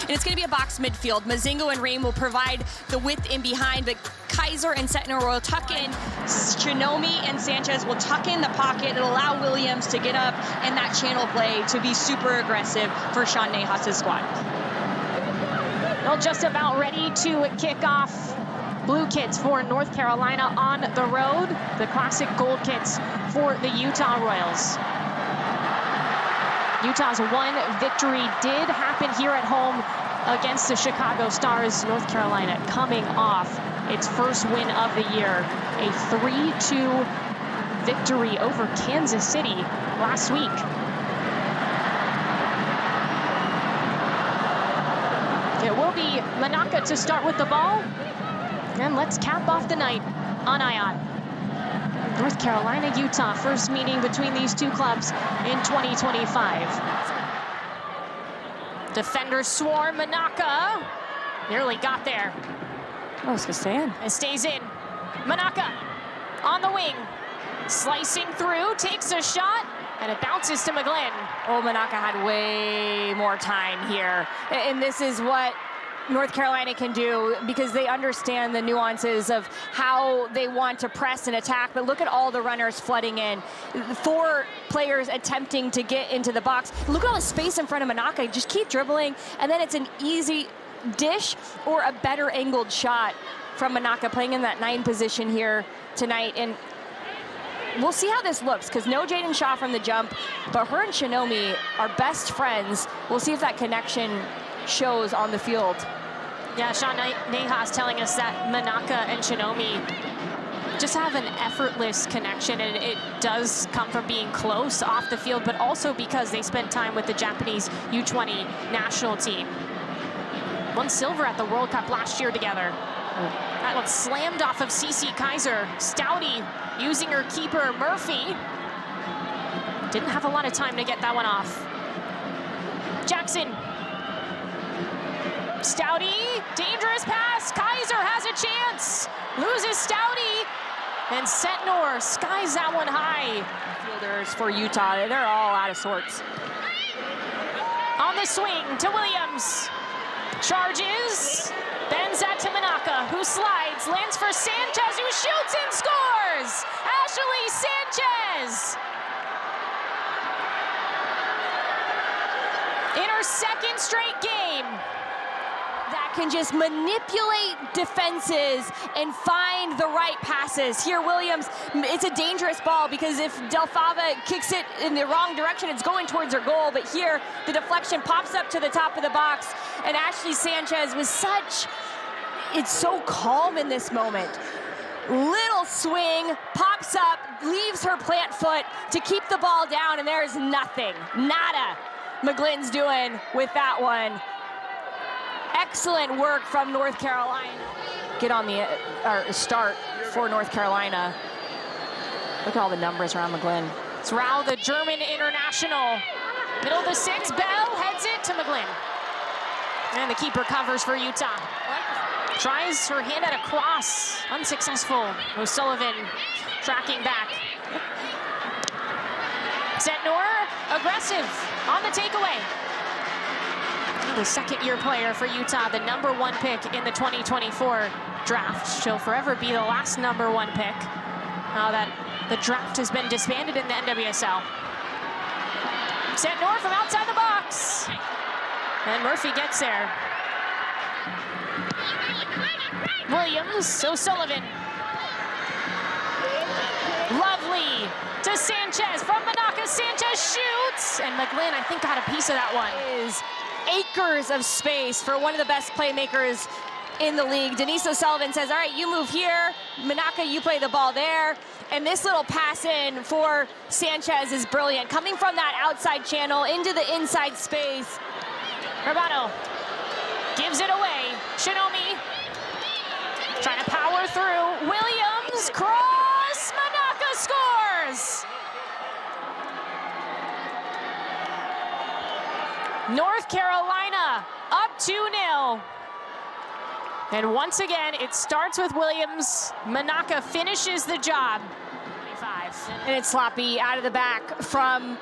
And it's going to be a box midfield. Mazingo and Ream will provide the width in behind, but Kaiser and Setnor will tuck in. Shinomi and Sanchez will tuck in the pocket. It'll allow Williams to get up and that channel play to be super aggressive for Sean Nahas' squad. Well, just about ready to kick off. Blue kits for North Carolina on the road. The classic gold kits for the Utah Royals. Utah's one victory did happen here at home against the Chicago Stars. North Carolina coming off its first win of the year, a 3-2 victory over Kansas City last week. It will be Manaka to start with the ball. And let's cap off the night on Ion. North Carolina, Utah, first meeting between these two clubs in 2025. Defenders swarm, Manaka nearly got there. Oh, it's gonna stay in. It stays in. Manaka on the wing, slicing through, takes a shot, and it bounces to McGlynn. Oh, Manaka had way more time here. And this is what North Carolina can do because they understand the nuances of how they want to press and attack. But look at all the runners flooding in. 4 players attempting to get into the box. Look at all the space in front of Manaka. Just keep dribbling, and then it's an easy dish or a better angled shot from Manaka, playing in that 9 position here tonight. And we'll see how this looks, because no Jaden Shaw from the jump, but her and Shinomi are best friends. We'll see if that connection shows on the field. Yeah, Sean Nahas telling us that Manaka and Shinomi just have an effortless connection, and it does come from being close off the field, but also because they spent time with the Japanese U20 national team. Won silver at the World Cup last year together. That one slammed off of CC Kaiser. Stouty using her keeper, Murphy. Didn't have a lot of time to get that one off. Jackson. Stouty, dangerous pass. Kaiser has a chance. Loses Stouty. And Setnor skies that one high. Fielders for Utah, they're all out of sorts. On the swing to Williams. Charges. Bends that to Manaka, who slides, lands for Sanchez, who shoots and scores! Ashley Sanchez! In her second straight game. That can just manipulate defenses and find the right passes. Here, Williams, it's a dangerous ball because if Del Fava kicks it in the wrong direction, it's going towards her goal. But here, the deflection pops up to the top of the box, and Ashley Sanchez was it's so calm in this moment. Little swing, pops up, leaves her plant foot to keep the ball down, and there is nothing, nada, McGlynn's doing with that one. Excellent work from North Carolina. Get on the start for North Carolina. Look at all the numbers around McGlynn. It's Rao, the German international. Middle of the 6, Bell heads it to McGlynn. And the keeper covers for Utah. Tries her hand at a cross, unsuccessful. O'Sullivan tracking back. Setnor, aggressive on the takeaway. The second-year player for Utah, the #1 pick in the 2024 draft. She'll forever be the last #1 pick. Now that the draft has been disbanded in the NWSL. Setnor from outside the box. And Murphy gets there. Williams, O'Sullivan. Lovely to Sanchez from Manaka. Sanchez shoots, and McGlynn, I think, got a piece of that one. Is acres of space for one of the best playmakers in the league. Denise O'Sullivan says, all right, you move here. Manaka, you play the ball there. And this little pass in for Sanchez is brilliant. Coming from that outside channel into the inside space. Urbano gives it away. Shinomi trying to power through. Williams, cross, Manaka scores! North Carolina up 2-0. And once again, it starts with Williams. Manaka finishes the job. 25. And it's sloppy out of the back from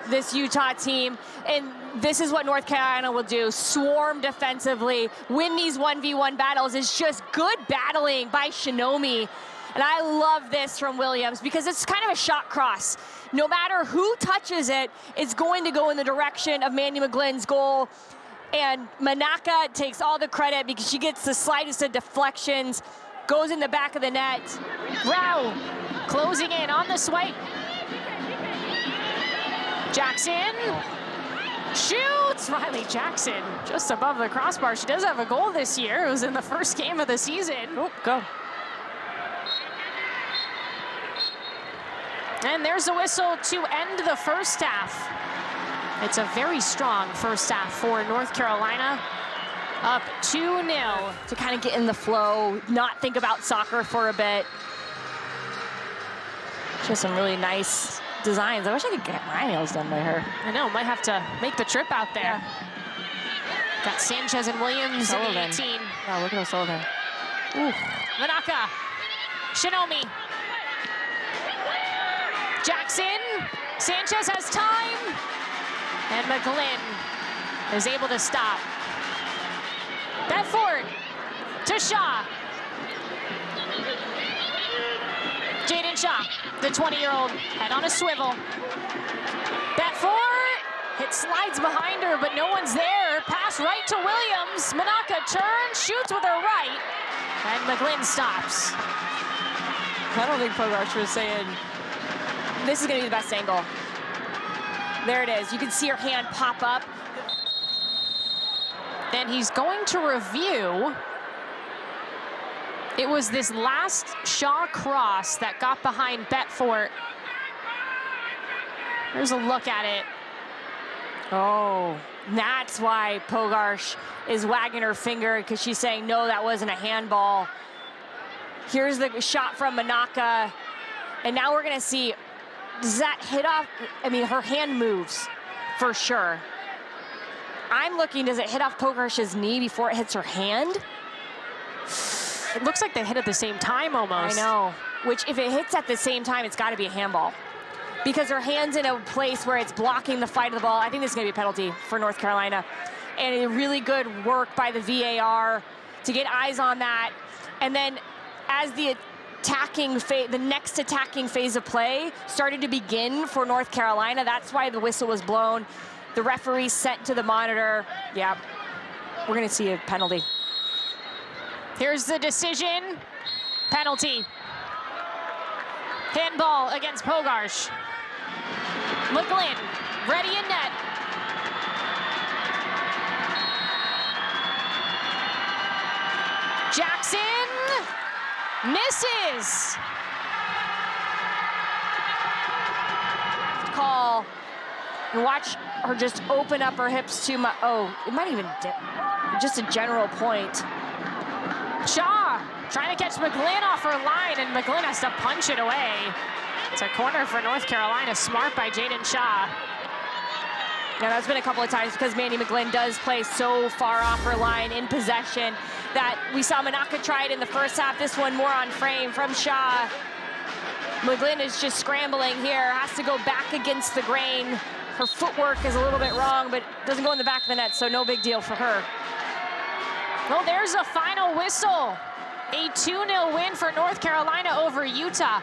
this Utah team, and this is what North Carolina will do. Swarm defensively, win these 1v1 battles. Is just good battling by Shinomi. And I love this from Williams because it's kind of a shot cross. No matter who touches it, it's going to go in the direction of Mandy McGlynn's goal. And Manaka takes all the credit because she gets the slightest of deflections, goes in the back of the net. Rao closing in on the swipe. Jackson shoots. Riley Jackson just above the crossbar. She does have a goal this year. It was in the first game of the season. Oh, go. And there's a whistle to end the first half. It's a very strong first half for North Carolina. Up 2-0. To kind of get in the flow, not think about soccer for a bit. Just some really nice designs. I wish I could get my nails done by her. I know, might have to make the trip out there. Yeah. Got Sanchez and Williams Sullivan. in 18. Yeah, look at O'Sullivan. Ooh. Manaka, Shinomi. Jackson, Sanchez has time. And McGlynn is able to stop. Bedford to Shaw. Jaden Shaw, the 20-year-old, head on a swivel. Bedford, it slides behind her, but no one's there. Pass right to Williams. Manaka turns, shoots with her right, and McGlynn stops. I don't think Pogarch was saying, this is gonna be the best angle. There it is. You can see her hand pop up. Then he's going to review. It was this last Shaw cross that got behind Betfort. There's a look at it. Oh, that's why Pogarch is wagging her finger, because she's saying, no, that wasn't a handball. Here's the shot from Manaka. And now we're gonna see, does that hit off? I mean, her hand moves for sure. I'm looking, does it hit off Pogarch's knee before it hits her hand? It looks like they hit at the same time almost. I know, which if it hits at the same time, it's gotta be a handball. Because her hand's in a place where it's blocking the flight of the ball. I think this is gonna be a penalty for North Carolina. And a really good work by the VAR to get eyes on that. And then as the next attacking phase of play started to begin for North Carolina, that's why the whistle was blown. The referee sent to the monitor. Yeah, we're gonna see a penalty. Here's the decision. Penalty. Handball against Pogarch. McGlynn, ready in net. Jackson misses. Call. And watch her just open up her hips too much. Oh, it might even just a general point. Shaw trying to catch McGlynn off her line, and McGlynn has to punch it away. It's a corner for North Carolina. Smart by Jaden Shaw. Now that's been a couple of times because Mandy McGlynn does play so far off her line in possession that we saw Manaka try it in the first half. This one more on frame from Shaw. McGlynn is just scrambling here, has to go back against the grain. Her footwork is a little bit wrong, but doesn't go in the back of the net, so no big deal for her. Well, there's a final whistle. A 2-0 win for North Carolina over Utah.